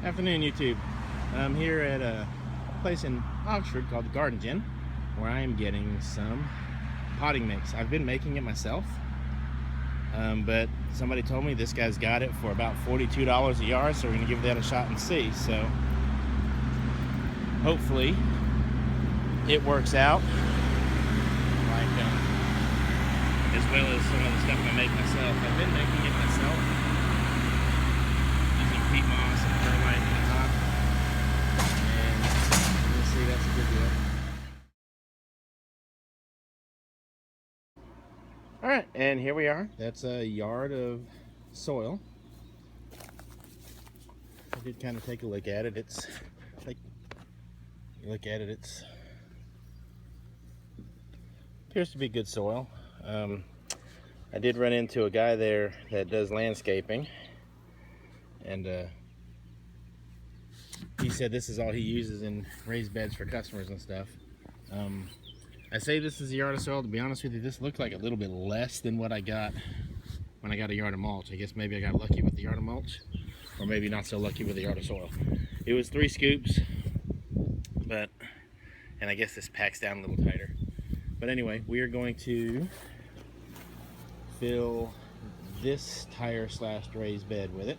Afternoon, YouTube. I'm here at a place in Oxford called the Garden Gin, where I am getting some potting mix. I've been making it myself, but somebody told me this guy's got it for about $42 a yard, so we're going to give that a shot and see. So hopefully it works out, as well as some of the stuff I make myself. I've been making it myself, using peat moss and perlite in the top, and you'll see that's a good deal. All right, and here we are. That's a yard of soil. I did kind of take a look at it. It's like, you look at it, it's appears to be good soil. I did run into a guy there that does landscaping, and he said this is all he uses in raised beds for customers and stuff. I say this is a yard of soil. To be honest with you, this looked like a little bit less than what I got when I got a yard of mulch. I guess maybe I got lucky with the yard of mulch, or maybe not so lucky with the yard of soil. It was 3 scoops, and I guess this packs down a little tighter. But anyway, we are going to fill this tire / raised bed with it,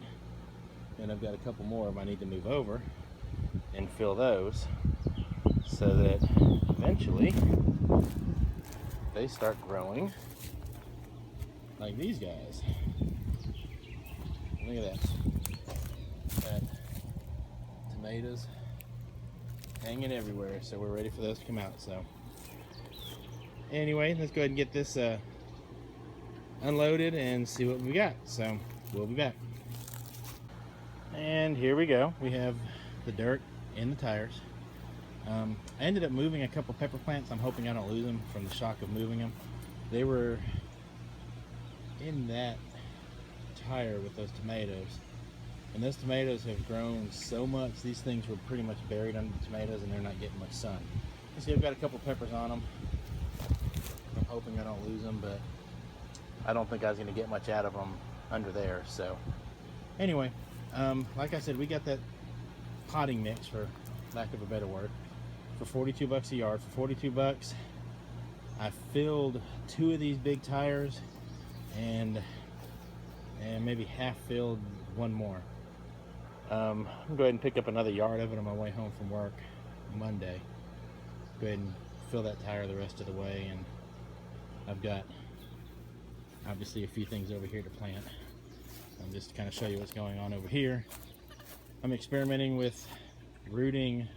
and I've got a couple more of them I need to move over and fill those, so that eventually they start growing like these guys. Look at that. Got tomatoes hanging everywhere, so we're ready for those to come out. So anyway, let's go ahead and get this unloaded and see what we got. So we'll be back. And here we go. We have the dirt in the tires. I ended up moving a couple pepper plants. I'm hoping I don't lose them from the shock of moving them. They were in that tire with those tomatoes, and those tomatoes have grown so much. These things were pretty much buried under the tomatoes, and they're not getting much sun. You see, I've got a couple peppers on them. I'm hoping I don't lose them, but I don't think I was going to get much out of them under there. So anyway, like I said, we got that potting mix, for lack of a better word, for 42 bucks a yard. For 42 bucks, I filled 2 of these big tires, and maybe half filled one more. I'm going to go ahead and pick up another yard of it on my way home from work Monday. Go ahead and fill that tire the rest of the way, and I've got obviously a few things over here to plant. Just to kind of show you what's going on over here, I'm experimenting with rooting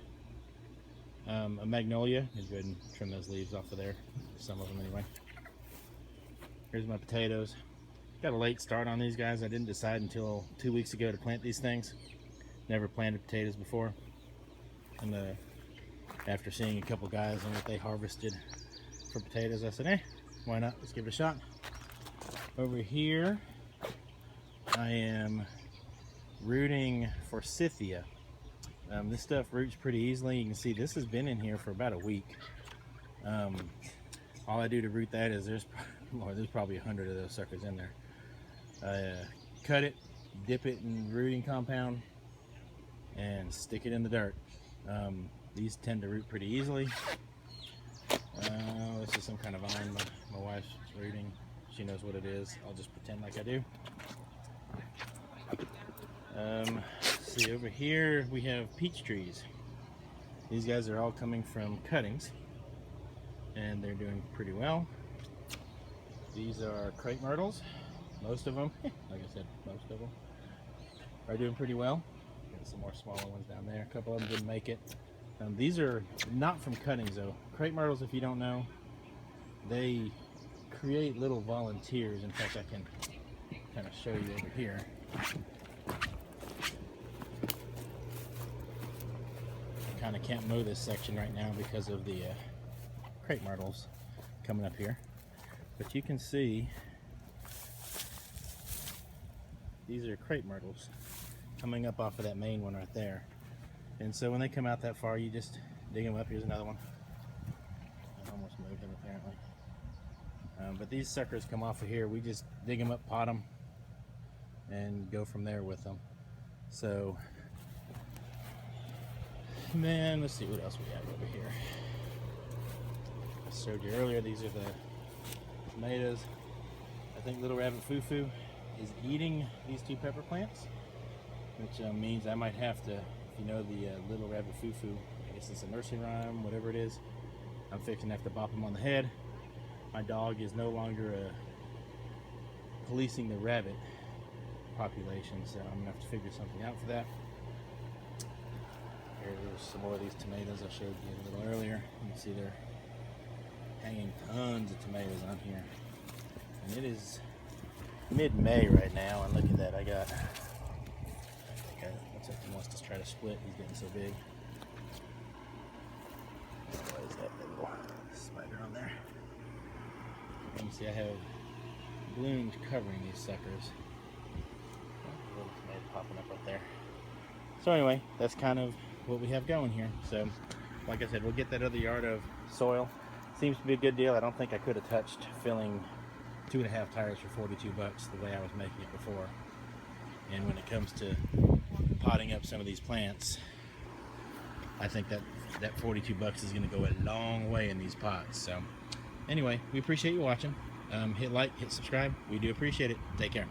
a magnolia. Let's go ahead and trim those leaves off of there, some of them anyway. Here's my potatoes. Got a late start on these guys. I didn't decide until 2 weeks ago to plant these things. Never planted potatoes before, and after seeing a couple guys and what they harvested for potatoes, I said, why not? Let's give it a shot. Over here, I am rooting forsythia. This stuff roots pretty easily. You can see this has been in here for about a week. All I do to root that is there's probably 100 of those suckers in there. I cut it, dip it in rooting compound, and stick it in the dirt. These tend to root pretty easily. This is some kind of vine my wife's rooting. She knows what it is. I'll just pretend like I do. See, over here we have peach trees. These guys are all coming from cuttings, and they're doing pretty well. These are crepe myrtles. Most of them, like I said, most of them are doing pretty well. Got some more smaller ones down there. A couple of them didn't make it. These are not from cuttings though. Crepe myrtles, if you don't know, they create little volunteers. In fact, I can kind of show you over here. I kind of can't mow this section right now because of the crepe myrtles coming up here, but you can see these are crepe myrtles coming up off of that main one right there. And so when they come out that far, you just dig them up. Here's another one. I almost moved them apparently. But these suckers come off of here. We just dig them up, pot them, and go from there with them. So And then let's see what else we have over here. I showed you earlier, these are the tomatoes. I think Little Rabbit Foo-Foo is eating these 2 pepper plants, which means I might have to, if you know the Little Rabbit Foo-Foo, I guess it's a nursery rhyme, whatever it is, I'm fixing to have to bop him on the head. My dog is no longer policing the rabbit population, so I'm gonna have to figure something out for that. Here's some more of these tomatoes I showed you a little earlier. You can see they're hanging tons of tomatoes on here. And it is mid-May right now, and look at that. I think looks like he wants to try to split. He's getting so big. What is that little spider on there? You can see I have blooms covering these suckers. A little tomato popping up there. So anyway, that's kind of what we have going here. So like I said, we'll get that other yard of soil. Seems to be a good deal. I don't think I could have touched filling 2.5 tires for 42 bucks the way I was making it before. And when it comes to potting up some of these plants, I think that 42 bucks is going to go a long way in these pots. So anyway, we appreciate you watching. Hit like, hit subscribe. We do appreciate it. Take care.